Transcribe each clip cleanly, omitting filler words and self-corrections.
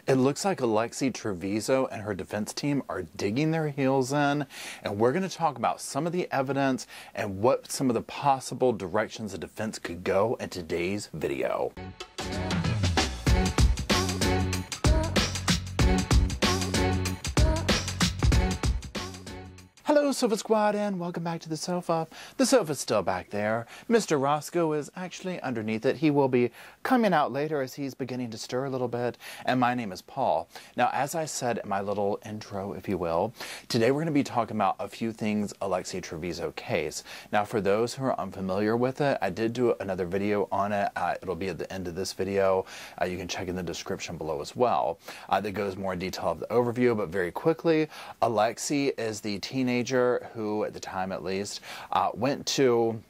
It looks like Alexi Treviso and her defense team are digging their heels in, and we're going to talk about some of the evidence and what some of the possible directions the defense could go in today's video. Hello, Sofa Squad, and welcome back to the sofa. The sofa's still back there. Mr. Roscoe is actually underneath it. He will be coming out later as he's beginning to stir a little bit. And my name is Paul. Now, as I said in my little intro, if you will, today we're going to be talking about a few things Alexi Treviso case. Now, for those who are unfamiliar with it, I did do another video on it. It'll be at the end of this video. You can check in the description below as well. That goes more in detail of the overview, but very quickly, Alexi is the teenager who, at the time at least, went to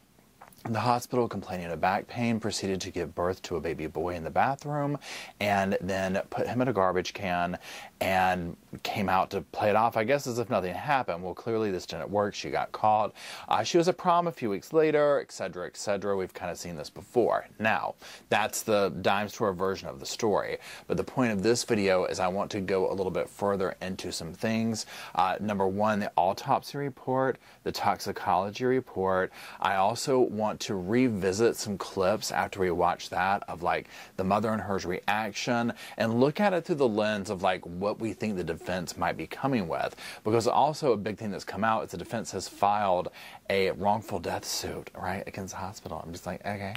the hospital complaining of back pain, proceeded to give birth to a baby boy in the bathroom, and then put him in a garbage can and came out to play it off, I guess, as if nothing happened. Well, clearly this didn't work. She got caught. She was at prom a few weeks later, etc., etc. We've kind of seen this before. Now, that's the dime store version of the story. But the point of this video is I want to go a little bit further into some things. Number one, the autopsy report, the toxicology report. I also want to revisit some clips after we watch that of like the mother and her's reaction and look at it through the lens of like what we think the defense might be coming with, because also a big thing that's come out is the defense has filed a wrongful death suit, right, against the hospital. I'm just like, okay,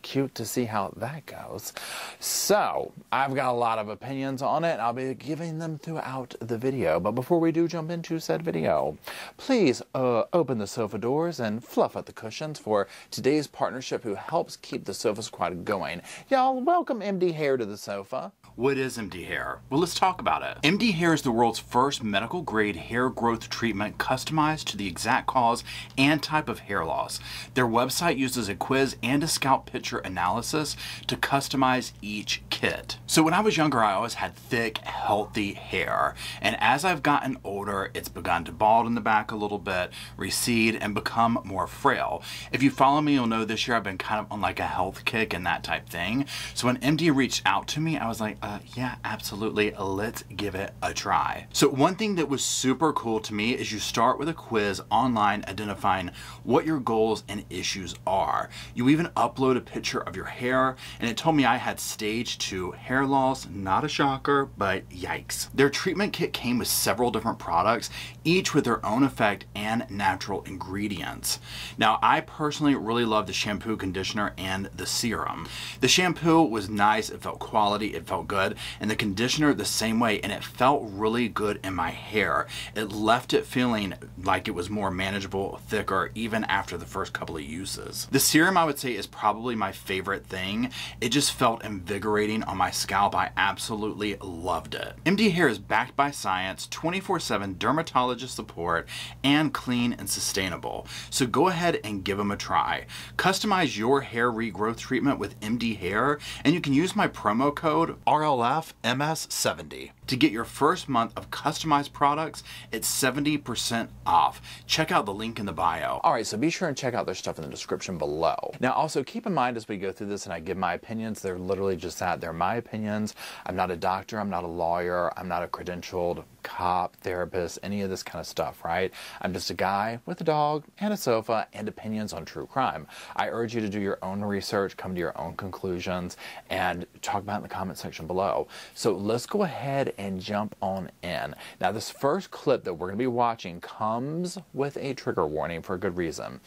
cute to see how that goes. So I've got a lot of opinions on it, and I'll be giving them throughout the video. But before we do jump into said video, please open the sofa doors and fluff out the cushions for today's partnership who helps keep the Sofa Squad going. Y'all, welcome MD Hair to the sofa. What is MD Hair? Well, let's talk about it. MD Hair is the world's first medical-grade hair growth treatment customized to the exact cause and type of hair loss. Their website uses a quiz and a scalp picture analysis to customize each kit. So when I was younger, I always had thick, healthy hair. And as I've gotten older, it's begun to bald in the back a little bit, recede, and become more frail. If you follow me, you'll know this year I've been kind of on like a health kick and that type thing. So when MD reached out to me, I was like, yeah, absolutely, let's give it a try. So one thing that was super cool to me is you start with a quiz online identifying what your goals and issues are. You even upload a picture of your hair, and it told me I had stage 2 hair loss. Not a shocker, but yikes. Their treatment kit came with several different products, each with their own effect and natural ingredients. Now, I personally really love the shampoo, conditioner, and the serum. The shampoo was nice, it felt quality, it felt good, and the conditioner the same way, and it felt really good in my hair. It left it feeling like it was more manageable, thicker, even after the first couple of uses. The serum, I would say, is probably my favorite thing. It just felt invigorating on my scalp. I absolutely loved it. MD Hair is backed by science, 24/7 dermatologist support, and clean and sustainable. So go ahead and give them a try. Customize your hair regrowth treatment with MD Hair, and you can use my promo code RLFMS70 to get your first month of customized products at 70% off. Check out the link in the bio. All right, so be sure and check out their stuff in the description below. Now, also keep in mind as we go through this and I give my opinions, they're literally just that. They're my opinions. I'm not a doctor. I'm not a lawyer. I'm not a credentialed cop, therapist, any of this kind of stuff, right? I'm just a guy with a dog and a sofa and opinions on true crime. I urge you to do your own research, come to your own conclusions, and talk about it in the comment section below. So let's go ahead and jump on in. Now, this first clip that we're going to be watching comes with a trigger warning for a good reason.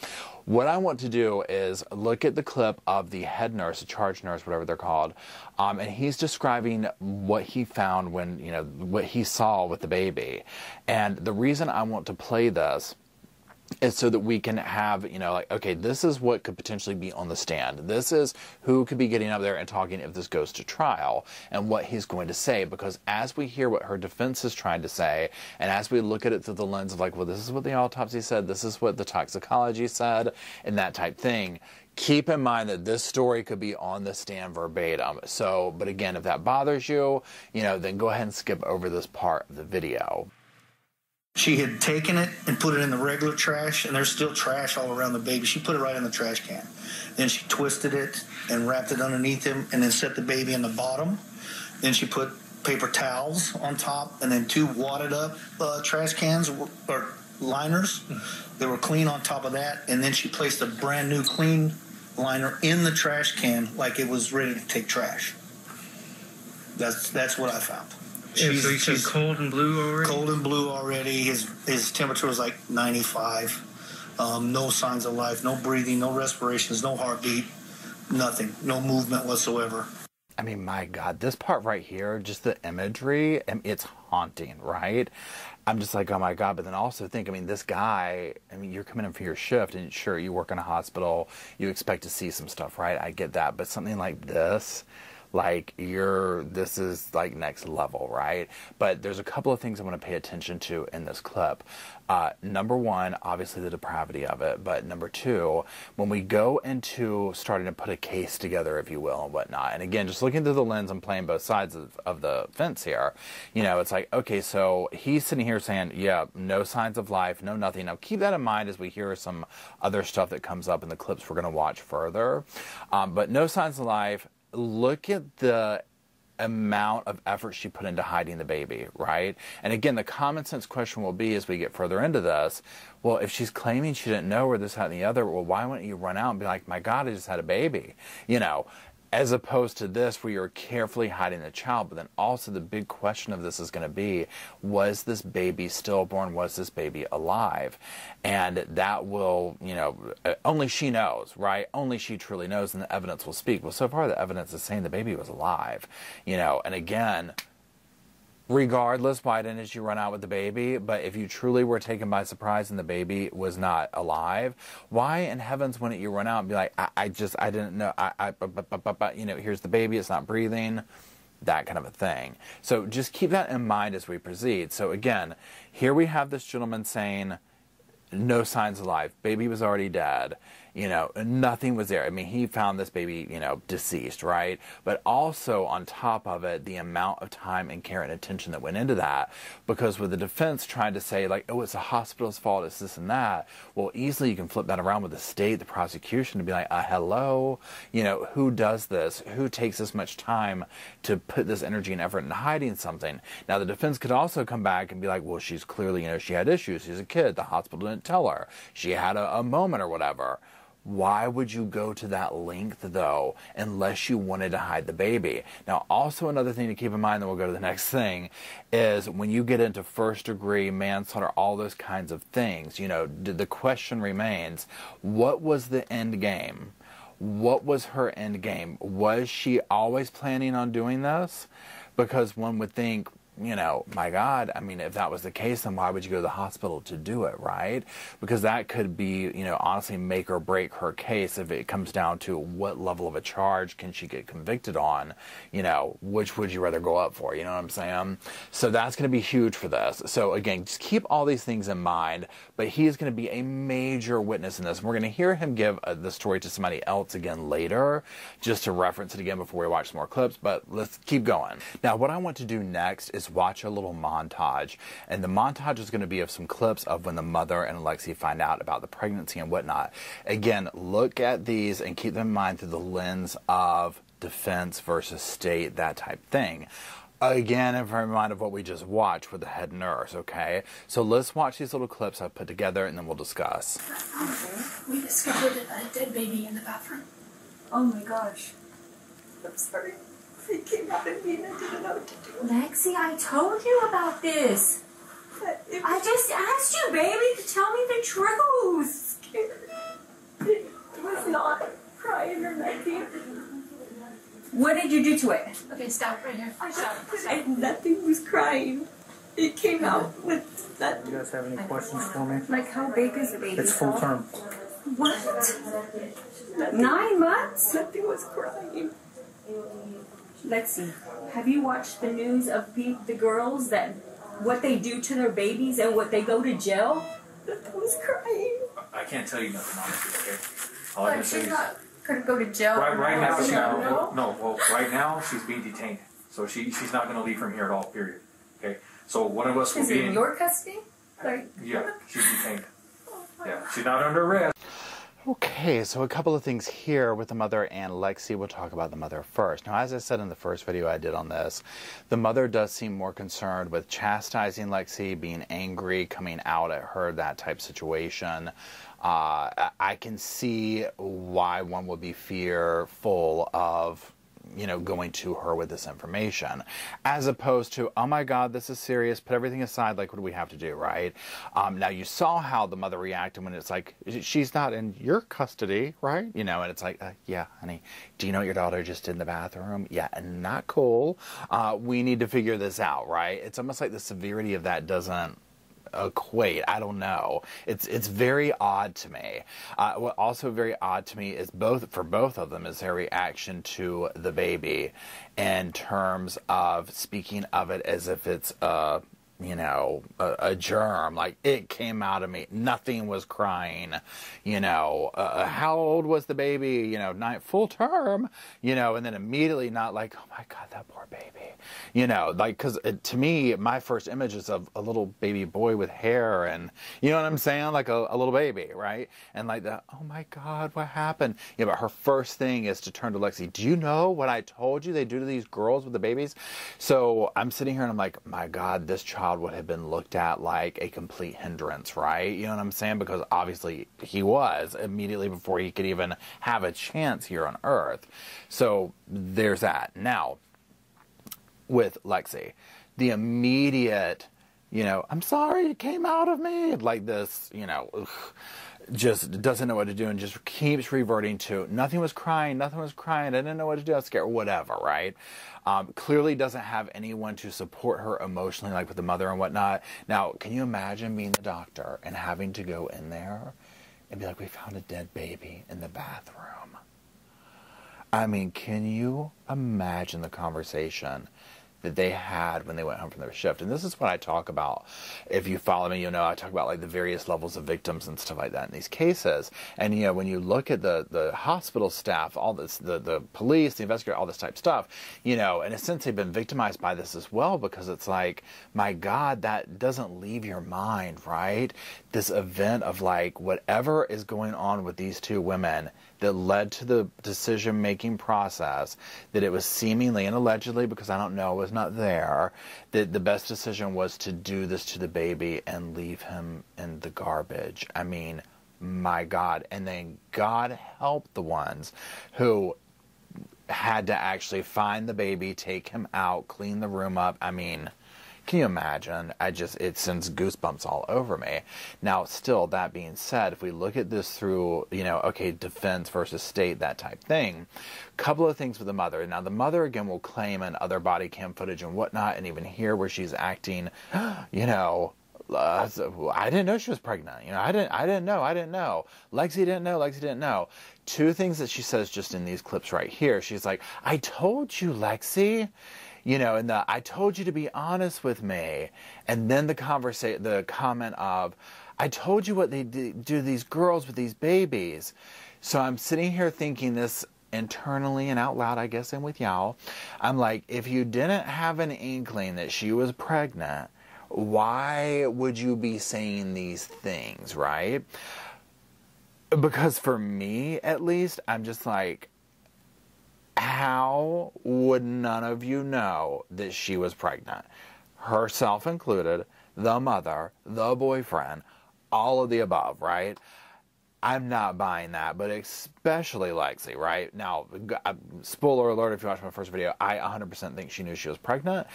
What I want to do is look at the clip of the head nurse, the charge nurse, whatever they're called, and he's describing what he found when, you know, what he saw with the baby. And the reason I want to play this is so that we can have, you know, like, okay, this is what could potentially be on the stand. This is who could be getting up there and talking if this goes to trial and what he's going to say. Because as we hear what her defense is trying to say, and as we look at it through the lens of like, well, this is what the autopsy said, this is what the toxicology said, and that type thing, keep in mind that this story could be on the stand verbatim. So, but again, if that bothers you, you know, then go ahead and skip over this part of the video. She had taken it and put it in the regular trash, and there's still trash all around the baby. She put it right in the trash can. Then she twisted it and wrapped it underneath him and then set the baby in the bottom. Then she put paper towels on top, and then 2 wadded up trash cans or liners. They were clean on top of that, and then she placed a brand new clean liner in the trash can like it was ready to take trash. That's what I found. She's cold and blue already? Cold and blue already. His temperature was like 95. No signs of life, no breathing, no respirations, no heartbeat, nothing, no movement whatsoever. I mean, my God, this part right here, just the imagery, it's haunting, right? I'm just like, oh my God. But then also think, I mean, this guy, I mean, you're coming in for your shift, and sure, you work in a hospital, you expect to see some stuff, right? I get that. But something like this, like this is like next level, right? But there's a couple of things I want to pay attention to in this clip. Number one, obviously the depravity of it. But number two, when we go into starting to put a case together, if you will, and whatnot. And again, just looking through the lens and playing both sides of the fence here, you know, it's like, okay, so he's sitting here saying, yeah, no signs of life, no nothing. Now keep that in mind as we hear some other stuff that comes up in the clips we're going to watch further. But no signs of life. Look at the amount of effort she put into hiding the baby, right? And again, the common sense question will be as we get further into this, well, if she's claiming she didn't know or this, that, and the other, well, why wouldn't you run out and be like, my God, I just had a baby, you know? As opposed to this, where you're carefully hiding the child. But then also the big question of this is going to be, was this baby stillborn? Was this baby alive? And that will, you know, only she knows, right? Only she truly knows, and the evidence will speak. Well, so far the evidence is saying the baby was alive, you know. And again, regardless, why didn't you run out with the baby? But if you truly were taken by surprise and the baby was not alive, why in heavens wouldn't you run out and be like, I didn't know, you know, here's the baby, it's not breathing, that kind of a thing. So just keep that in mind as we proceed. So again, here we have this gentleman saying, no signs of life, baby was already dead. You know, nothing was there. I mean, he found this baby, you know, deceased, right? But also on top of it, the amount of time and care and attention that went into that. Because with the defense trying to say, like, oh, it's the hospital's fault, it's this and that, well, easily you can flip that around with the state, the prosecution, to be like, hello, you know, who does this? Who takes this much time to put this energy and effort into hiding something? Now, the defense could also come back and be like, well, she's clearly, you know, she had issues. She's a kid. The hospital didn't tell her. She had a moment or whatever. Why would you go to that length, though, unless you wanted to hide the baby? Now, also another thing to keep in mind, then we'll go to the next thing, is when you get into first-degree manslaughter, all those kinds of things, you know, the question remains, what was the end game? What was her end game? Was she always planning on doing this? Because one would think, you know, my God, I mean, if that was the case, then why would you go to the hospital to do it, right? Because that could be, you know, honestly make or break her case if it comes down to what level of a charge can she get convicted on, you know, which would you rather go up for, you know what I'm saying? So that's going to be huge for this. So again, just keep all these things in mind, but he is going to be a major witness in this. And we're going to hear him give the story to somebody else again later, just to reference it again before we watch some more clips, but let's keep going. Now, what I want to do next is watch a little montage, and the montage is going to be of some clips of when the mother and Alexi find out about the pregnancy and whatnot. Again, look at these and keep them in mind through the lens of defense versus state, that type thing. Again, in mind of what we just watched with the head nurse, okay? So let's watch these little clips I've put together, and then we'll discuss. We discovered a dead baby in the bathroom. Oh my gosh. I'm sorry. He came out at me and I didn't know what to do. Lexi, I told you about this. I just asked you, baby, to tell me the truth. It was not crying or nothing. What did you do to it? Okay, stop right here. Stop. Nothing was crying. It came out with that. You guys have any questions for me? Like, how big is the baby? It's full term. What? 9 months? Nothing was crying. Lexi, have you watched the news of the girls that what they do to their babies and what they go to jail? Nothing was crying. I can't tell you nothing, honestly, okay? All I can say She's is... not going to go to jail. Right now, No. right now, she's being detained. So she's not going to leave from here at all, period. Okay? So one of us will Is be it in your custody? Like, yeah, she's detained. Yeah, she's not under arrest. Okay, so a couple of things here with the mother and Lexi. We'll talk about the mother first. Now, as I said in the first video I did on this, the mother does seem more concerned with chastising Lexi, being angry, coming out at her, that type situation. I can see why one would be fearful of, you know, going to her with this information, as opposed to, oh my God, this is serious, put everything aside, like, what do we have to do, right? Now, you saw how the mother reacted when it's like, she's not in your custody, right? You know, and it's like, yeah, honey, do you know what your daughter just did in the bathroom? Yeah, not cool. We need to figure this out, right? It's almost like the severity of that doesn't equate. I don't know. It's very odd to me. What also very odd to me is for both of them is their reaction to the baby in terms of speaking of it as if it's you know, a germ, like it came out of me. Nothing was crying, you know. How old was the baby? You know, full term, you know, and then immediately not like, oh my God, that poor baby, you know, like, because to me, my first image is of a little baby boy with hair and, you know what I'm saying? Like a little baby, right? And like oh my God, what happened? Yeah, but her first thing is to turn to Lexi. Do you know what I told you they do to these girls with the babies? So I'm sitting here and I'm like, my God, this child would have been looked at like a complete hindrance, right? You know what I'm saying? Because obviously he was immediately before he could even have a chance here on Earth. So there's that. Now, with Lexi, the immediate, you know, I'm sorry, it came out of me, like this, you know, just doesn't know what to do and just keeps reverting to nothing was crying, I didn't know what to do, I was scared, whatever, right? Clearly doesn't have anyone to support her emotionally, like with the mother and whatnot. Now, can you imagine being the doctor and having to go in there and be like, we found a dead baby in the bathroom? I mean, can you imagine the conversation that they had when they went home from their shift? And this is what I talk about. If you follow me, you know I talk about like the various levels of victims and stuff like that in these cases. And you know, when you look at the hospital staff, all this, the police, the investigator, all this type of stuff, you know, in a sense they've been victimized by this as well, because it's like, my God, that doesn't leave your mind, right? This event of like whatever is going on with these two women that led to the decision-making process, that it was seemingly and allegedly, because I don't know, was not there, that the best decision was to do this to the baby and leave him in the garbage. I mean, my God. And then God help the ones who had to actually find the baby, take him out, clean the room up. I mean, can you imagine? It sends goosebumps all over me. Now, still, that being said, if we look at this through, you know, okay, defense versus state, that type thing, couple of things with the mother. Now, the mother, again, will claim in other body cam footage and whatnot, and even here where she's acting, you know, I didn't know she was pregnant. You know, I didn't know. Lexi didn't know. Two things that she says just in these clips right here. She's like, I told you, Lexi. You know, and I told you to be honest with me. And then the comment of, I told you what they do to these girls with these babies. So I'm sitting here thinking this internally and out loud, I guess, and with y'all. I'm like, if you didn't have an inkling that she was pregnant, why would you be saying these things, right? Because for me, at least, I'm just like, how would none of you know that she was pregnant? Herself included, the mother, the boyfriend, all of the above, right? I'm not buying that, but especially Lexi, right? Now, spoiler alert if you watched my first video, I 100% think she knew she was pregnant.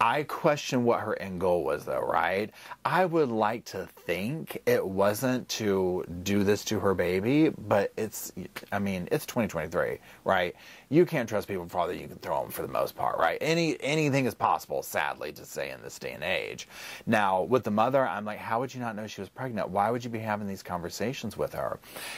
I question what her end goal was, though, right? I would like to think it wasn't to do this to her baby, but it's 2023, right? You can't trust people for all that you can throw them for the most part, right? Anything is possible, sadly, to say in this day and age. Now, with the mother, I'm like, how would you not know she was pregnant? Why would you be having these conversations with her?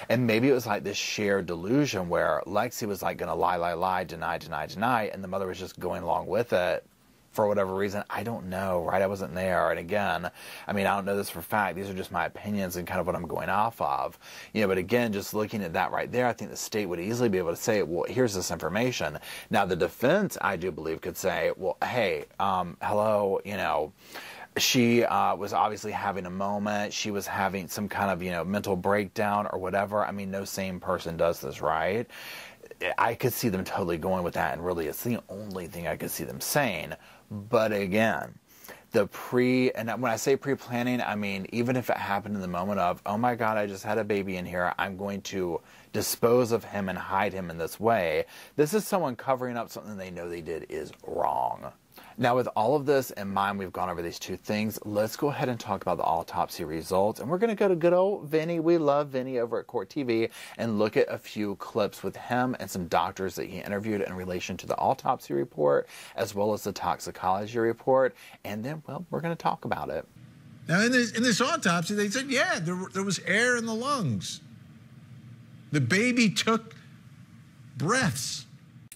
And maybe it was like this shared delusion where Lexi was like going to lie, deny, and the mother was just going along with it for whatever reason. I don't know, right? I wasn't there. And again, I mean, I don't know this for a fact. These are just my opinions and kind of what I'm going off of. You know, but again, just looking at that right there, I think the state would easily be able to say, well, here's this information. Now, the defense, I do believe, could say, well, hey, hello, you know, She was obviously having a moment. She was having some kind of, mental breakdown or whatever. I mean, no sane person does this, right? I could see them totally going with that, and really it's the only thing I could see them saying. But again, and when I say pre-planning, I mean, even if it happened in the moment of, oh my God, I just had a baby in here, I'm going to dispose of him and hide him in this way. This is someone covering up something they know they did is wrong. Now, with all of this in mind, we've gone over these two things. Let's go ahead and talk about the autopsy results. And we're going to go to good old Vinny. We love Vinny over at Court TV, and look at a few clips with him and some doctors that he interviewed in relation to the autopsy report, as well as the toxicology report. And then, well, we're going to talk about it. Now, in this autopsy, they said, yeah, there was air in the lungs. The baby took breaths.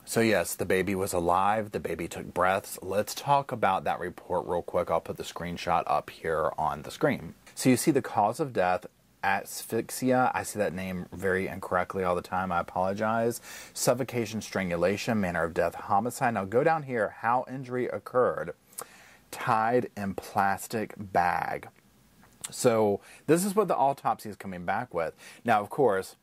So yes, the baby was alive, the baby took breaths. Let's talk about that report real quick. I'll put the screenshot up here on the screen. So you see the cause of death, asphyxia. I see that name very incorrectly all the time. I apologize. Suffocation, strangulation, manner of death, homicide. Now go down here, how injury occurred. Tied in plastic bag. So this is what the autopsy is coming back with. Now, of course,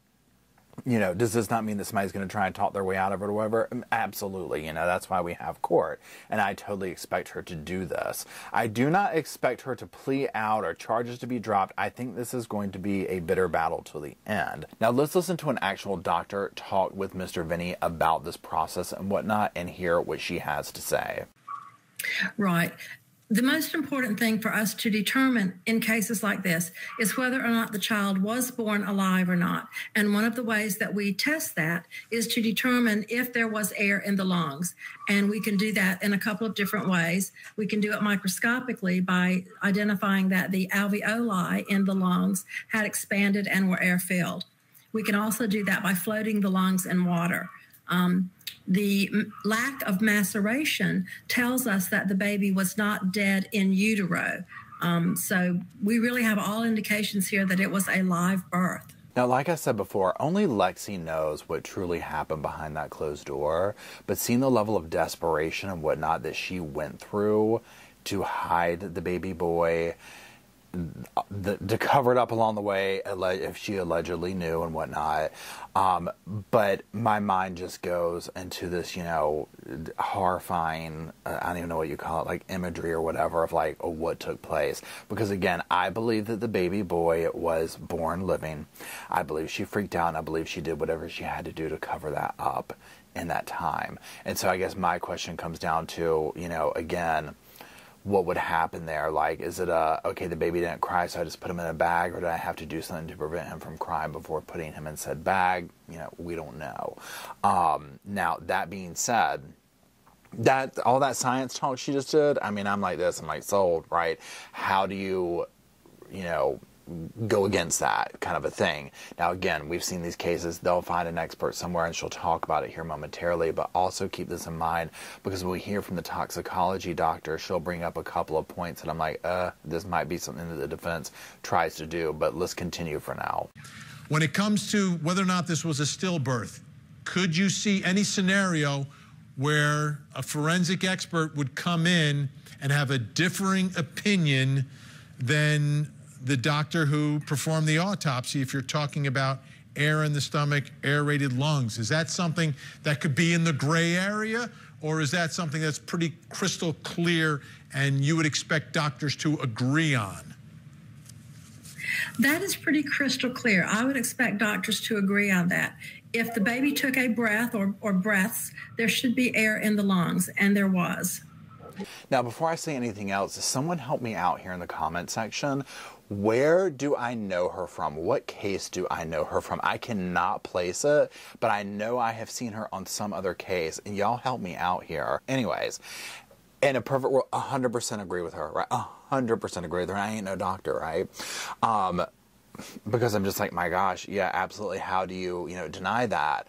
does this not mean that somebody's going to try and talk their way out of it or whatever? Absolutely. That's why we have court. And I totally expect her to do this. I do not expect her to plea out or charges to be dropped. I think this is going to be a bitter battle to the end. Now, let's listen to an actual doctor talk with Mr. Vinny about this process and whatnot, and hear what she has to say. Right. The most important thing for us to determine in cases like this is whether or not the child was born alive or not. And one of the ways that we test that is to determine if there was air in the lungs. And we can do that in a couple of different ways. We can do it microscopically by identifying that the alveoli in the lungs had expanded and were air-filled. We can also do that by floating the lungs in water. The lack of maceration tells us that the baby was not dead in utero. So we really have all indications here that it was a live birth. Now, like I said before, only Lexi knows what truly happened behind that closed door, but seeing the level of desperation and whatnot that she went through to hide the baby boy, to cover it up along the way, if she allegedly knew and whatnot. But my mind just goes into this, horrifying, I don't even know what you call it, like imagery or whatever of like, what took place. Because again, I believe that the baby boy was born living. I believe she freaked out, and I believe she did whatever she had to do to cover that up in that time. And so I guess my question comes down to, again, what would happen there? Like, is it okay, the baby didn't cry, so I just put him in a bag, or did I have to do something to prevent him from crying before putting him in said bag? We don't know. Now, that being said, that all that science talk she just did, I mean, I'm like this, I'm like, sold, right? How do you, go against that kind of a thing? Now, again, we've seen these cases. They'll find an expert somewhere, and she'll talk about it here momentarily, but also keep this in mind, because when we hear from the toxicology doctor, she'll bring up a couple of points that I'm like, this might be something that the defense tries to do, but let's continue for now. When it comes to whether or not this was a stillbirth, could you see any scenario where a forensic expert would come in and have a differing opinion than the doctor who performed the autopsy, if you're talking about air in the stomach, aerated lungs? Is that something that could be in the gray area, or is that something that's pretty crystal clear and you would expect doctors to agree on? That is pretty crystal clear. I would expect doctors to agree on that. If the baby took a breath or breaths, there should be air in the lungs, and there was. Now, before I say anything else, someone help me out here in the comment section. Where do I know her from? What case do I know her from? I cannot place it, but I know I have seen her on some other case, and y'all help me out here. Anyways, in a perfect world, 100% agree with her, right? 100% agree with her. I ain't no doctor, right? Because I'm just like, my gosh, yeah, absolutely. How do you, deny that?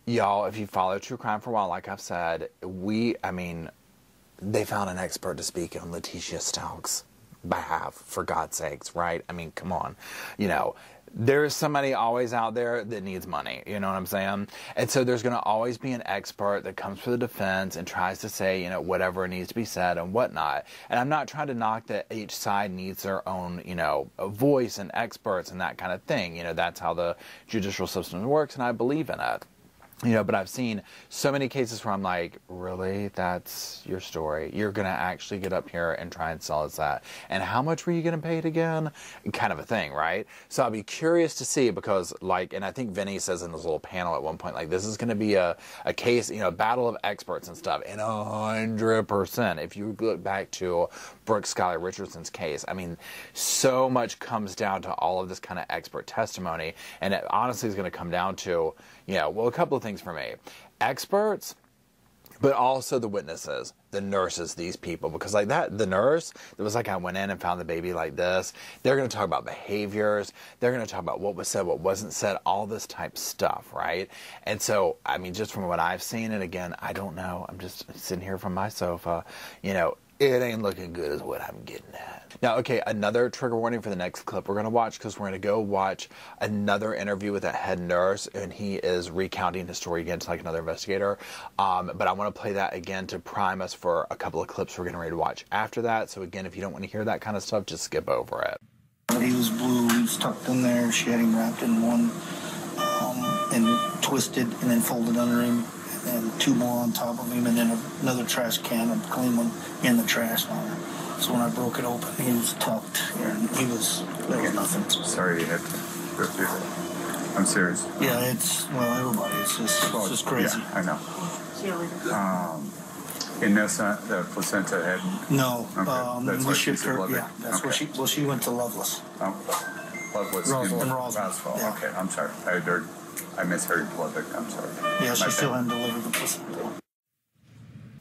Y'all, if you follow true crime for a while, like I've said, they found an expert to speak on Letitia Stokes. behalf, for God's sakes, right? I mean, come on. You know, there's somebody always out there that needs money, you know what I'm saying? And so there's going to always be an expert that comes for the defense and tries to say, you know, whatever needs to be said and whatnot. And I'm not trying to knock that each side needs their own, you know, voice and experts and that kind of thing. You know, that's how the judicial system works, and I believe in it. You know, but I've seen so many cases where I'm like, really? That's your story? You're going to actually get up here and try and sell us that? And how much were you getting paid again? Kind of a thing, right? So I'll be curious to see, because, like, and I think Vinny says in this little panel at one point, like, this is going to be a case, you know, battle of experts and stuff. And 100%, if you look back to Brooke Skylar Richardson's case, I mean, so much comes down to all of this kind of expert testimony. And it honestly is going to come down to, you know, well, a couple of things for me. Experts, but also the witnesses, the nurses, these people. Because like that, the nurse that was like, I went in and found the baby like this. They're going to talk about behaviors. They're going to talk about what was said, what wasn't said, all this type stuff, right? And so, I mean, just from what I've seen, and again, I don't know. I'm just sitting here from my sofa, you know, it ain't looking good is what I'm getting at. Now, okay, another trigger warning for the next clip we're going to watch, because we're going to go watch another interview with a head nurse, and he is recounting his story again to like another investigator. But I want to play that again to prime us for a couple of clips we're getting ready to watch after that. So again, if you don't want to hear that kind of stuff, just skip over it. He was blue, he was tucked in there. She had him wrapped in one and twisted and then folded under him. And two more on top of him, and then another trash can, a clean one, in the trash liner. So when I broke it open, he was tucked here, and there was nothing. Sorry you had to go through that. I'm serious. Yeah, it's, well, everybody, it's just crazy. Yeah, I know. And that's not the placenta had? No. Okay. That's we why shipped her, blood. yeah, that's where she went to Loveless. Loveless in Roswell. Yeah. Okay, I'm sorry. I misheard Lubbock. I'm sorry. Yeah, she still hadn't delivered the placenta.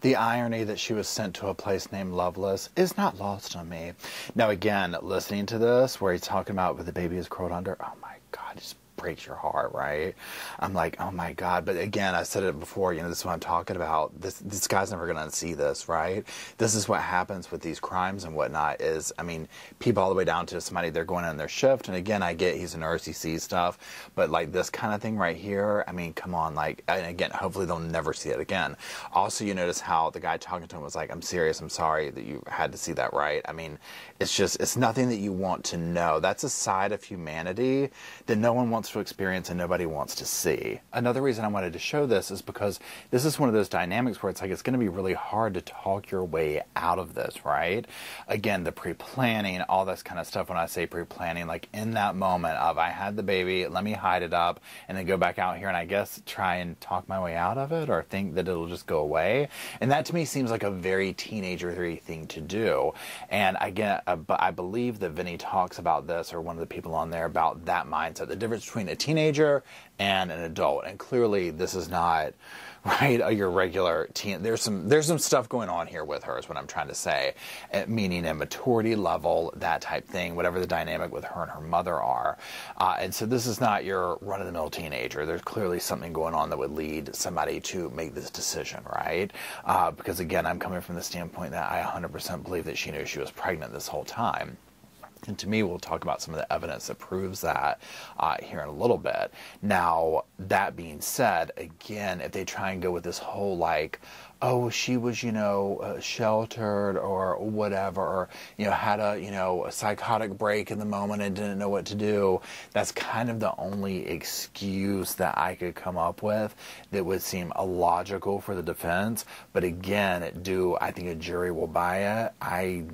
The irony that she was sent to a place named Loveless is not lost on me. Now, again, listening to this, where he's talking about where the baby is curled under, oh my God, just breaks your heart, right? I'm like, oh my God. But again, I said it before, you know, this is what I'm talking about. This guy's never going to see this, right? This is what happens with these crimes and whatnot is, I mean, people all the way down to somebody, they're going on their shift. And again, I get he's a nurse, he sees stuff. But like this kind of thing right here, I mean, come on, like, and again, hopefully they'll never see it again. Also, you notice how the guy talking to him was like, I'm serious, I'm sorry that you had to see that, right? I mean, it's just, it's nothing that you want to know. That's a side of humanity that no one wants to experience and nobody wants to see. Another reason I wanted to show this is because this is one of those dynamics where it's like it's going to be really hard to talk your way out of this, right? Again, the pre-planning, all this kind of stuff. When I say pre-planning, like in that moment of I had the baby, let me hide it up and then go back out here and I guess try and talk my way out of it or think that it'll just go away. And that to me seems like a very teenager-y thing to do. And again, but I believe that Vinny talks about this, or one of the people on there, about that mindset, the difference between a teenager and an adult. And clearly this is not, right, your regular teen. There's some stuff going on here with her is what I'm trying to say, meaning a maturity level, that type thing, whatever the dynamic with her and her mother are. And so this is not your run-of-the-mill teenager. There's clearly something going on that would lead somebody to make this decision, right? Because again, I'm coming from the standpoint that I 100% believe that she knew she was pregnant this whole time. And to me, we'll talk about some of the evidence that proves that here in a little bit. Now, that being said, again, if they try and go with this whole like, oh, she was, you know, sheltered or whatever, or, you know, had a, you know, a psychotic break in the moment and didn't know what to do, that's kind of the only excuse that I could come up with that would seem illogical for the defense. But again, I think a jury will buy it? I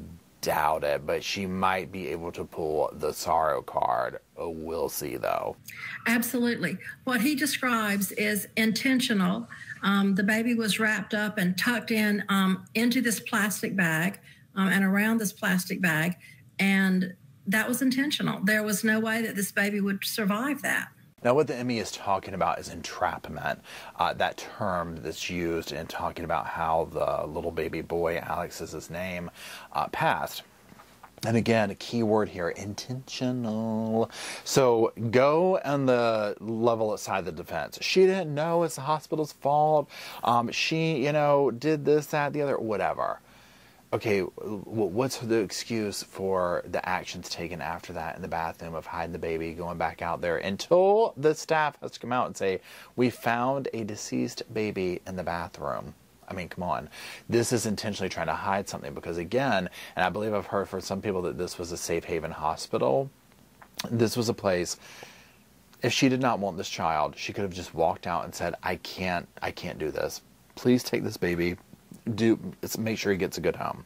doubt it, but she might be able to pull the sorrow card. We'll see, though. Absolutely. What he describes is intentional. The baby was wrapped up and tucked in into this plastic bag and around this plastic bag, and that was intentional. There was no way that this baby would survive that. Now, what the Emmy is talking about is entrapment, that term that's used in talking about how the little baby boy, Alex is his name, passed. And again, a key word here, intentional. So go on the level side of the defense. She didn't know, it's the hospital's fault. She, you know, did this, that, the other, whatever. okay, what's the excuse for the actions taken after that in the bathroom of hiding the baby, going back out there until the staff has to come out and say, we found a deceased baby in the bathroom? I mean, come on. This is intentionally trying to hide something because, again, and I believe I've heard from some people that this was a safe haven hospital. This was a place, if she did not want this child, she could have just walked out and said, I can't do this. Please take this baby. Make sure he gets a good home.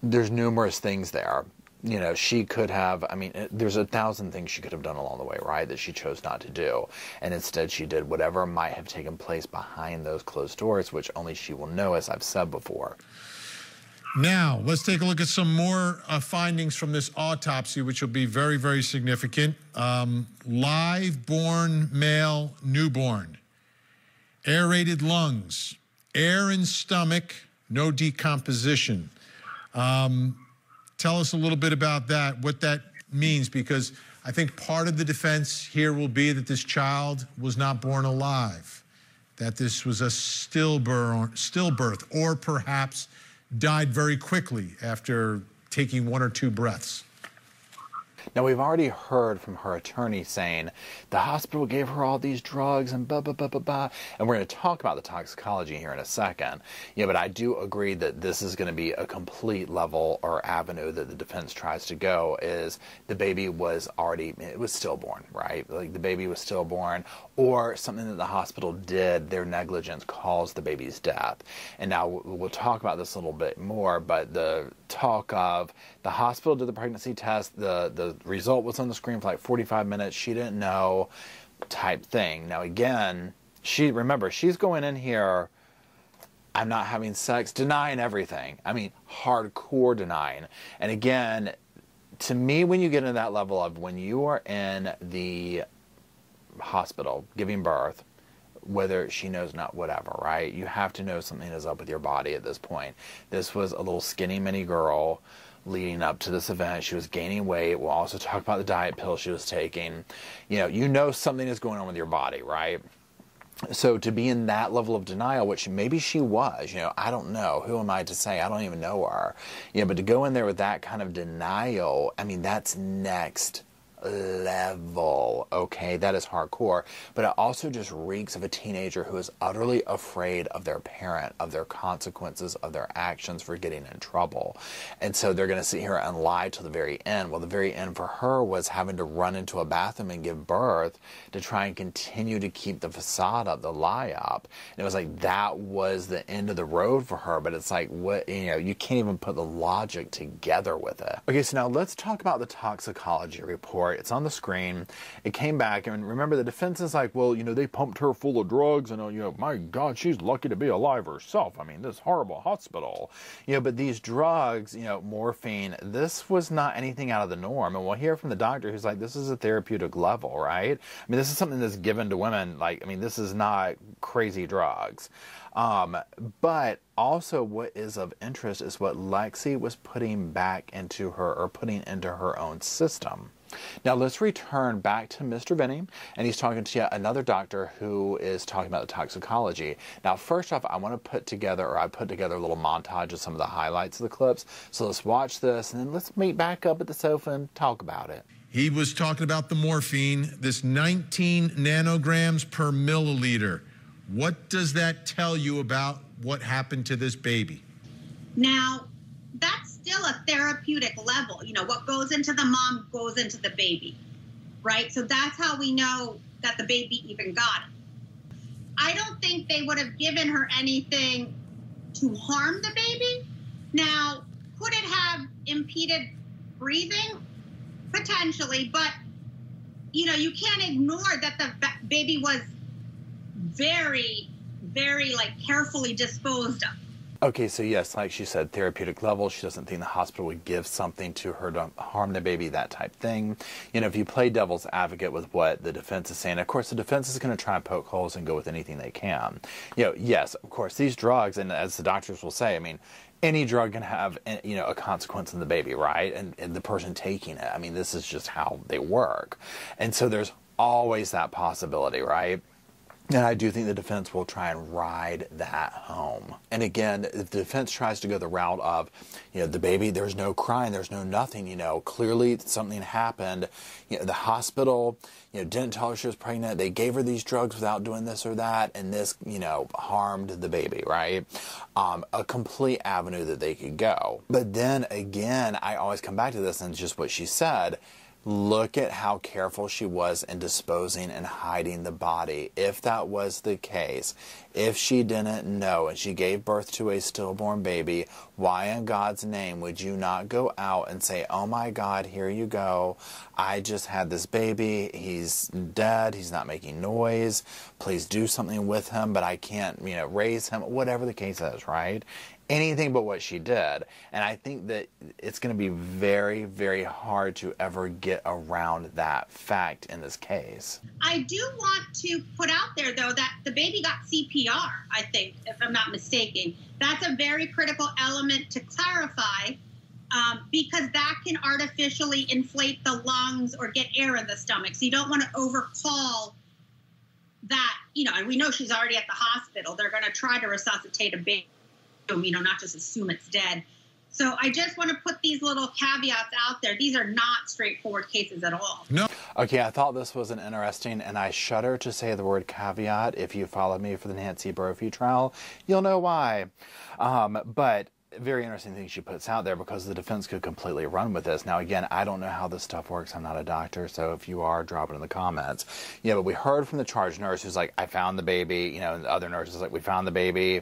There's numerous things there. You know, she could have, I mean, there's 1,000 things she could have done along the way, right, that she chose not to do. And instead she did whatever might have taken place behind those closed doors, which only she will know, as I've said before. Now, let's take a look at some more findings from this autopsy, which will be very, very significant. Live-born male newborn, aerated lungs, air in stomach, no decomposition. Tell us a little bit about that, what that means, because I think part of the defense here will be that this child was not born alive, that this was a stillbirth, or perhaps died very quickly after taking 1 or 2 breaths. Now, we've already heard from her attorney saying the hospital gave her all these drugs and blah, blah, blah, blah, blah. And we're going to talk about the toxicology here in a second. Yeah, but I do agree that this is going to be a complete level or avenue that the defense tries to go, is the baby was already, it was stillborn, right? Like the baby was stillborn, or something that the hospital did, their negligence caused the baby's death. And now we'll talk about this a little bit more, but the talk of the hospital did the pregnancy test, the result was on the screen for like 45 minutes, she didn't know, type thing. Now again, remember, she's going in here, I'm not having sex, denying everything. I mean, hardcore denying. And again, to me, when you get into that level of when you are in the hospital giving birth, whether she knows not whatever, right? You have to know something is up with your body at this point. This was a little skinny mini girl leading up to this event. She was gaining weight. We'll also talk about the diet pill she was taking. You know something is going on with your body, right? So to be in that level of denial, which maybe she was, I don't know. Who am I to say? I don't even know her. But to go in there with that kind of denial, I mean, that's next level, okay? That is hardcore. But it also just reeks of a teenager who is utterly afraid of their parent, of their consequences, of their actions for getting in trouble. And so they're going to sit here and lie till the very end. Well, the very end for her was having to run into a bathroom and give birth to try and continue to keep the facade up, the lie up. And it was like that was the end of the road for her. But it's like, what, you can't even put the logic together with it. Okay, so now let's talk about the toxicology report. It's on the screen. It came back, and remember, the defense is like, well, they pumped her full of drugs, and, my God, she's lucky to be alive herself. I mean, this horrible hospital. But these drugs, morphine, this was not anything out of the norm. And we'll hear from the doctor who's like, this is a therapeutic level, right? I mean, this is something that's given to women. Like, I mean, this is not crazy drugs. But also what is of interest is what Lexi was putting into her own system. Now let's return back to Mr. Vinny, and he's talking to yet another doctor who is talking about the toxicology. Now first off, I put together a little montage of some of the highlights of the clips. So let's watch this, and then let's meet back up at the sofa and talk about it. He was talking about the morphine, this 19 nanograms per milliliter. What does that tell you about what happened to this baby? Now, that's still a therapeutic level. What goes into the mom goes into the baby, right? So that's how we know that the baby even got it. I don't think they would have given her anything to harm the baby. Now, could it have impeded breathing? Potentially, but, you can't ignore that the baby was very, very, carefully disposed of. Okay, so yes, like she said, therapeutic level. She doesn't think the hospital would give something to her to harm the baby, that type thing. If you play devil's advocate with what the defense is saying, of course, the defense is going to try and poke holes and go with anything they can. Yes, of course, these drugs, and as the doctors will say, I mean, any drug can have, a consequence in the baby, right? And the person taking it. I mean, this is just how they work. And so there's always that possibility, right? And I do think the defense will try and ride that home. And again, if the defense tries to go the route of, the baby, there's no crying, there's no nothing, clearly something happened. The hospital, didn't tell her she was pregnant. They gave her these drugs without doing this or that, and this, harmed the baby, right? A complete avenue that they could go. But then again, I always come back to this, and just what she said. Look at how careful she was in disposing and hiding the body. If that was the case, if she didn't know and she gave birth to a stillborn baby, why in God's name would you not go out and say, oh my God, here you go. I just had this baby. He's dead. He's not making noise. Please do something with him, but I can't, raise him. Whatever the case is, right? Anything but what she did. And I think that it's going to be very, very hard to ever get around that fact in this case. I do want to put out there, though, that the baby got CPR, I think, if I'm not mistaken. That's a very critical element to clarify, because that can artificially inflate the lungs or get air in the stomach. So you don't want to overcall that, and we know she's already at the hospital. They're going to try to resuscitate a baby. Not just assume it's dead. So I just want to put these little caveats out there. These are not straightforward cases at all. No. Okay, I thought this was an interesting, and I shudder to say the word caveat. If you followed me for the Nancy Brophy trial, you'll know why. But very interesting thing she puts out there, because the defense could completely run with this. Now, again, I don't know how this stuff works. I'm not a doctor, so if you are, drop it in the comments. But we heard from the charge nurse who's like, I found the baby. And the other nurse is like, we found the baby.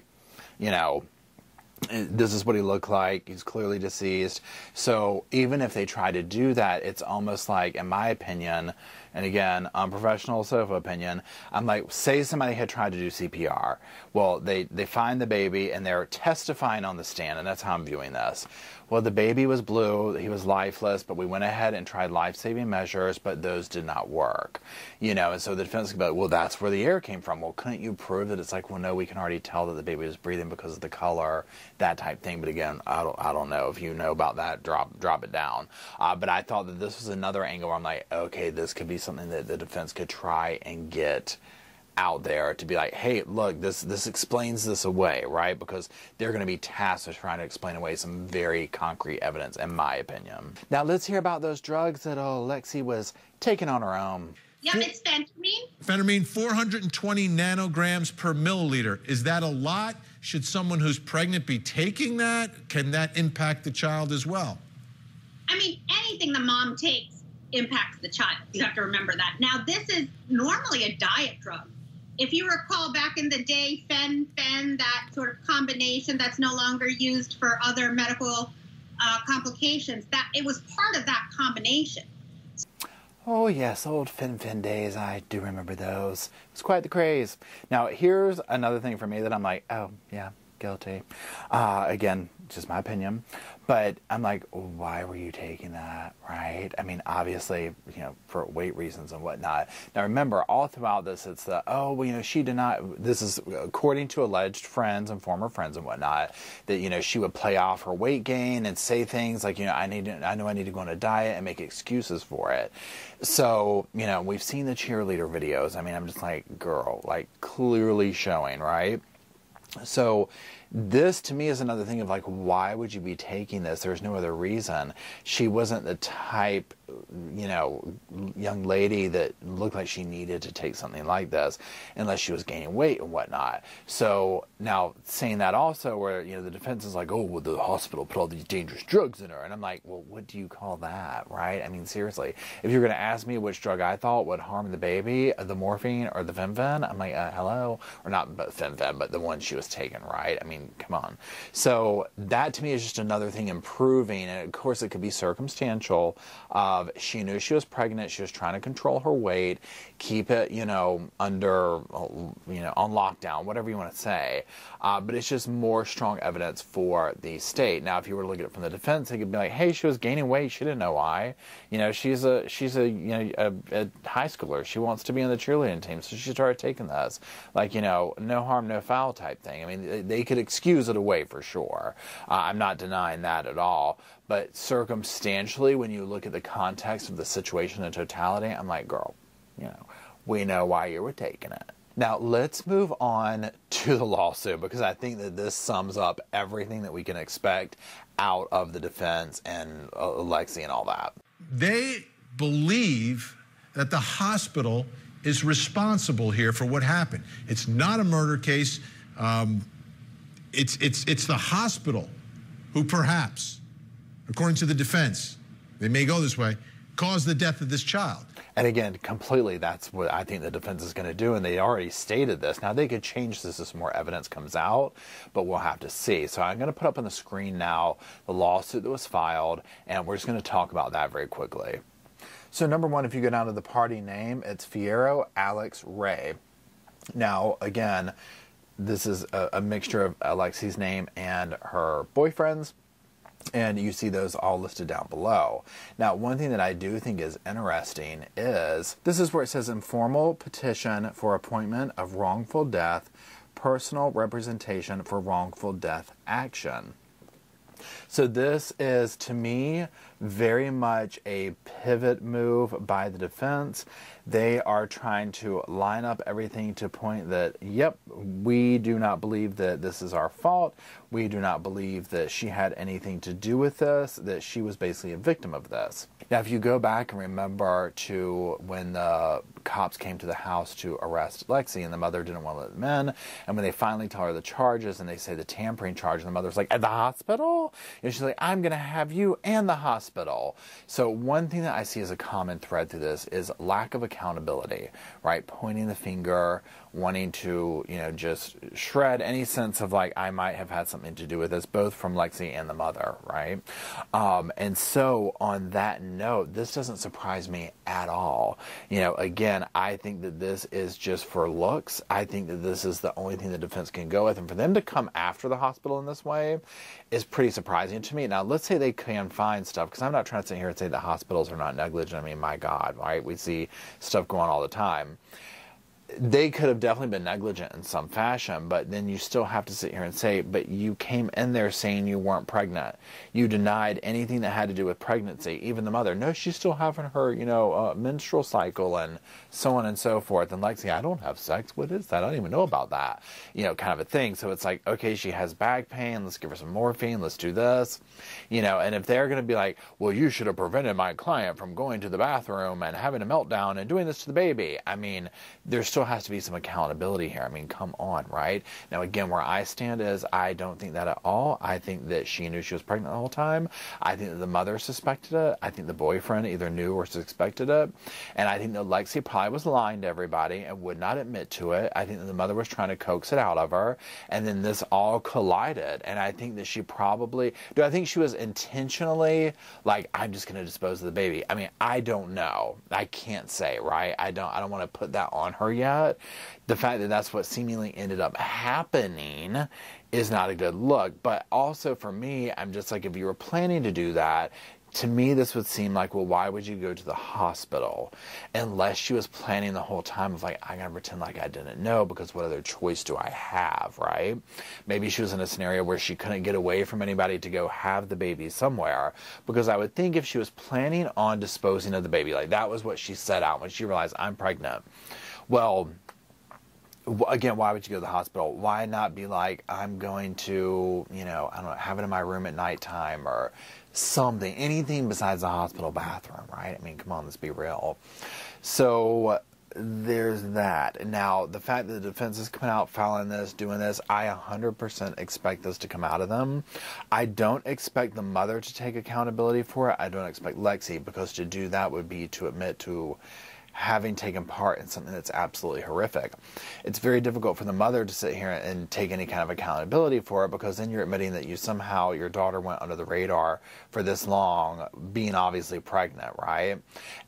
This is what he looked like. He's clearly deceased. So even if they try to do that, it's almost like, in my opinion, and again, unprofessional sofa opinion, I'm like, say somebody had tried to do CPR. Well, they find the baby and they're testifying on the stand, and that's how I'm viewing this. Well, the baby was blue, he was lifeless, but we went ahead and tried life-saving measures, but those did not work. And so the defense could be like, well, that's where the air came from. Well, couldn't you prove that? It's like, well, no, we can already tell that the baby was breathing because of the color, that type thing. But again, I don't know. If you know about that, drop it down. But I thought that this was another angle where I'm like, okay, this could be something that the defense could try and get out there to be like, hey, look, this explains this away, right? Because they're going to be tasked with trying to explain away some very concrete evidence, in my opinion. Now, let's hear about those drugs that Lexi was taking on her own. Yeah, it's phentermine. Phentermine, 420 nanograms per milliliter. Is that a lot? Should someone who's pregnant be taking that? Can that impact the child as well? I mean, anything the mom takes impacts the child. You have to remember that. Now, this is normally a diet drug. If you recall back in the day, fen, that sort of combination that's no longer used for other medical complications, that it was part of that combination. Oh yes, old Fin days, I do remember those. It was quite the craze. Now here's another thing for me that I'm like, oh yeah, guilty. Again, just my opinion. But I'm like, why were you taking that, right? I mean, obviously, for weight reasons and whatnot. Now remember, all throughout this, it's the, she did not, this is according to alleged friends and former friends and whatnot, that, she would play off her weight gain and say things like, I know I need to go on a diet and make excuses for it. So, we've seen the cheerleader videos. I mean, I'm just like, girl, like clearly showing, right? So this to me is another thing of like, why would you be taking this? There's no other reason. She wasn't the type, young lady that looked like she needed to take something like this unless she was gaining weight and whatnot. So now saying that also where, the defense is like, oh, well, the hospital put all these dangerous drugs in her. And I'm like, well, what do you call that, right? I mean, seriously, if you're going to ask me which drug I thought would harm the baby, the morphine or the fen, I'm like, hello? Or not fen, but the one she was taking, right? I mean, come on. So that to me is just another thing improving. And of course, it could be circumstantial of she knew she was pregnant. She was trying to control her weight, keep it, under, on lockdown, whatever you want to say. But it's just more strong evidence for the state. Now, if you were to look at it from the defense, it could be like, hey, she was gaining weight. She didn't know why. She's a high schooler. She wants to be on the cheerleading team. So she started taking this. Like, no harm, no foul type thing. I mean, they could excuse it away for sure. I'm not denying that at all. But circumstantially, when you look at the context of the situation in totality, I'm like, girl, we know why you were taking it. Now, let's move on to the lawsuit, because I think that this sums up everything that we can expect out of the defense and Lexi and all that. They believe that the hospital is responsible here for what happened. It's not a murder case. It's the hospital who perhaps, according to the defense, they may go this way, caused the death of this child. And again, completely, that's what I think the defense is going to do, and they already stated this. Now, they could change this as more evidence comes out, but we'll have to see. So I'm going to put up on the screen now the lawsuit that was filed, and we're just going to talk about that very quickly. So number one, if you go down to the party name, it's Fierro Alex Ray. Now, again, this is a mixture of Alexi's name and her boyfriend's. And you see those all listed down below. Now, one thing that I do think is interesting is, this is where it says informal petition for appointment of wrongful death, personal representation for wrongful death action. So this is, to me, very much a pivot move by the defense. They are trying to line up everything to point that, yep, we do not believe that this is our fault. We do not believe that she had anything to do with this, that she was basically a victim of this. Now, if you go back and remember to when the cops came to the house to arrest Lexi and the mother didn't want to let them in, and when they finally tell her the charges and they say the tampering charge, and the mother's like, at the hospital? And she's like, I'm going to have you and the hospital. So one thing that I see as a common thread through this is lack of accountability, right? Pointing the finger, wanting to, just shred any sense of like, I might have had something to do with this, both from Lexi and the mother, right? And so on that note, this doesn't surprise me at all. Again, I think that this is just for looks. I think that this is the only thing the defense can go with. And for them to come after the hospital in this way is pretty surprising to me. Now, let's say they can find stuff, because I'm not trying to sit here and say that hospitals are not negligent. I mean, my God, right? We see stuff going on all the time. They could have definitely been negligent in some fashion, but then you still have to sit here and say, but you came in there saying you weren't pregnant. You denied anything that had to do with pregnancy. Even the mother, no, she's still having her, menstrual cycle and so on and so forth. And Lexi, I don't have sex. What is that? I don't even know about that. Kind of a thing. So it's like, okay, she has back pain. Let's give her some morphine. Let's do this. And if they're going to be like, well, you should have prevented my client from going to the bathroom and having a meltdown and doing this to the baby. I mean, there's still has to be some accountability here. I mean, come on, right? Now, again, where I stand is I don't think that at all. I think that she knew she was pregnant the whole time. I think that the mother suspected it. I think the boyfriend either knew or suspected it. And I think that Lexi probably was lying to everybody and would not admit to it. I think that the mother was trying to coax it out of her. And then this all collided. And I think that she probably, I think she was intentionally like, I'm just going to dispose of the baby? I mean, I don't know. I can't say, right? I don't want to put that on her yet. The fact that that's what seemingly ended up happening is not a good look. But also for me, I'm just like, if you were planning to do that, to me, this would seem like, well, why would you go to the hospital? Unless she was planning the whole time of like, I'm going to pretend like I didn't know, because what other choice do I have, right? Maybe she was in a scenario where she couldn't get away from anybody to go have the baby somewhere. Because I would think if she was planning on disposing of the baby, like that was what she set out when she realized I'm pregnant. Well, again, why would you go to the hospital? Why not be like, I'm going to, I don't know, have it in my room at nighttime or something, anything besides the hospital bathroom, right? I mean, come on, let's be real. So there's that. Now, the fact that the defense is coming out, filing this, doing this, I 100% expect this to come out of them. I don't expect the mother to take accountability for it. I don't expect Lexi, because to do that would be to admit to having taken part in something that's absolutely horrific. It's very difficult for the mother to sit here and take any kind of accountability for it, because then you're admitting that your daughter went under the radar for this long, being obviously pregnant, right?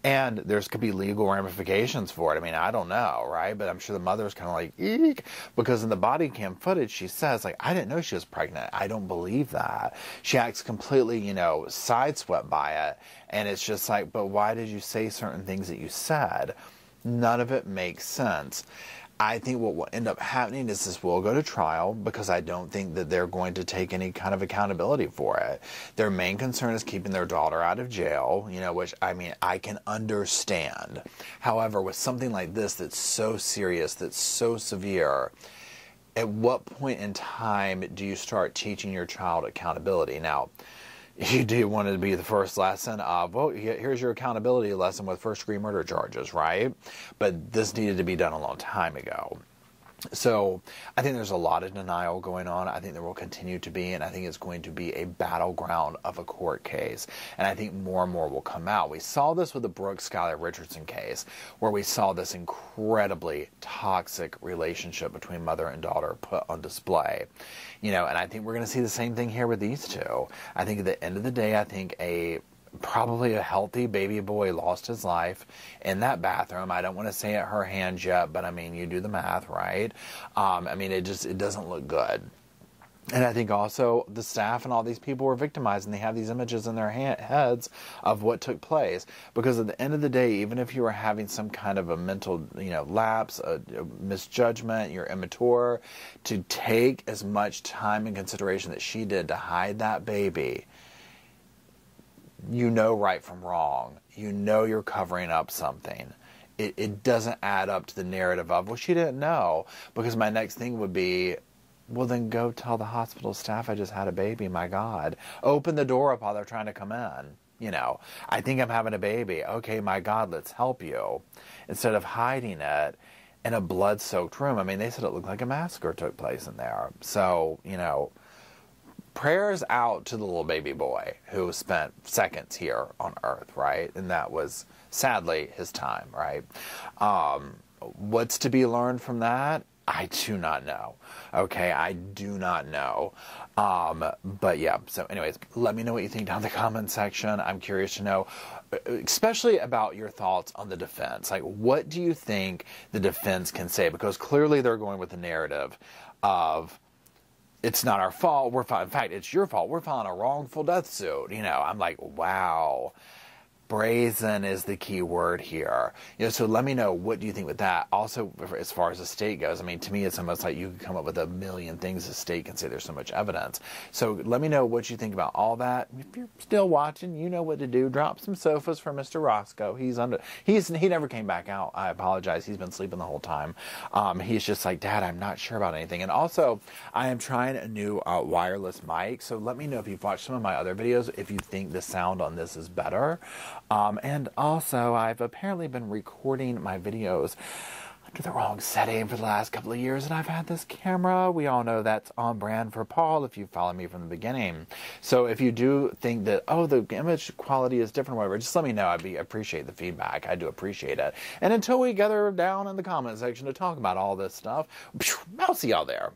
And there's could be legal ramifications for it. I mean, I don't know, right? But I'm sure the mother's kind of like, eek, because in the body cam footage, she says, like, I didn't know she was pregnant. I don't believe that. She acts completely, sideswept by it. And it's just like, but why did you say certain things that you said? None of it makes sense. I think what will end up happening is this will go to trial, because I don't think that they're going to take any kind of accountability for it. Their main concern is keeping their daughter out of jail, you know, which, I mean, I can understand. However, with something like this that's so serious, that's so severe, at what point in time do you start teaching your child accountability? Now, you do want it to be the first lesson of, well, here's your accountability lesson with first-degree murder charges, right? But this needed to be done a long time ago. So I think there's a lot of denial going on. I think there will continue to be, and I think it's going to be a battleground of a court case. And I think more and more will come out. We saw this with the Brooke Skylar Richardson case, where we saw this incredibly toxic relationship between mother and daughter put on display. You know, and I think we're going to see the same thing here with these two. I think at the end of the day, I think probably a healthy baby boy lost his life in that bathroom. I don't want to say at her hands yet, but I mean, you do the math, right? I mean, it doesn't look good. And I think also the staff and all these people were victimized, and they have these images in their heads of what took place. Because at the end of the day, even if you were having some kind of a mental, you know, lapse, a misjudgment, you're immature, to take as much time and consideration that she did to hide that baby, you know right from wrong. You know you're covering up something. It doesn't add up to the narrative of, well, she didn't know. Because my next thing would be, well, then go tell the hospital staff I just had a baby, my God. Open the door up while they're trying to come in. You know, I think I'm having a baby. Okay, my God, let's help you. Instead of hiding it in a blood-soaked room. I mean, they said it looked like a massacre took place in there. So, you know, prayers out to the little baby boy who spent seconds here on Earth, right? And that was, sadly, his time, right? What's to be learned from that? I do not know. Okay, I do not know. But yeah, so anyways, let me know what you think down in the comment section. I'm curious to know, especially about your thoughts on the defense. Like, what do you think the defense can say? Because clearly they're going with the narrative of, it's not our fault, in fact, it's your fault, we're filing a wrongful death suit. You know, I'm like, wow. Brazen is the key word here. You know, so let me know, what do you think with that? Also, as far as the state goes, I mean, to me, it's almost like you could come up with a million things the state can say. There's so much evidence. So let me know what you think about all that. If you're still watching, you know what to do. Drop some sofas for Mr. Roscoe. He never came back out. I apologize. He's been sleeping the whole time. He's just like, Dad, I'm not sure about anything. And also, I am trying a new wireless mic. So let me know if you've watched some of my other videos, if you think the sound on this is better. And also, I've apparently been recording my videos under the wrong setting for the last couple of years, and I've had this camera. We all know that's on brand for Paul if you follow me from the beginning. So if you do think that, oh, the image quality is different or whatever, just let me know. I appreciate the feedback. I do appreciate it. And until we gather down in the comment section to talk about all this stuff, I'll see y'all there.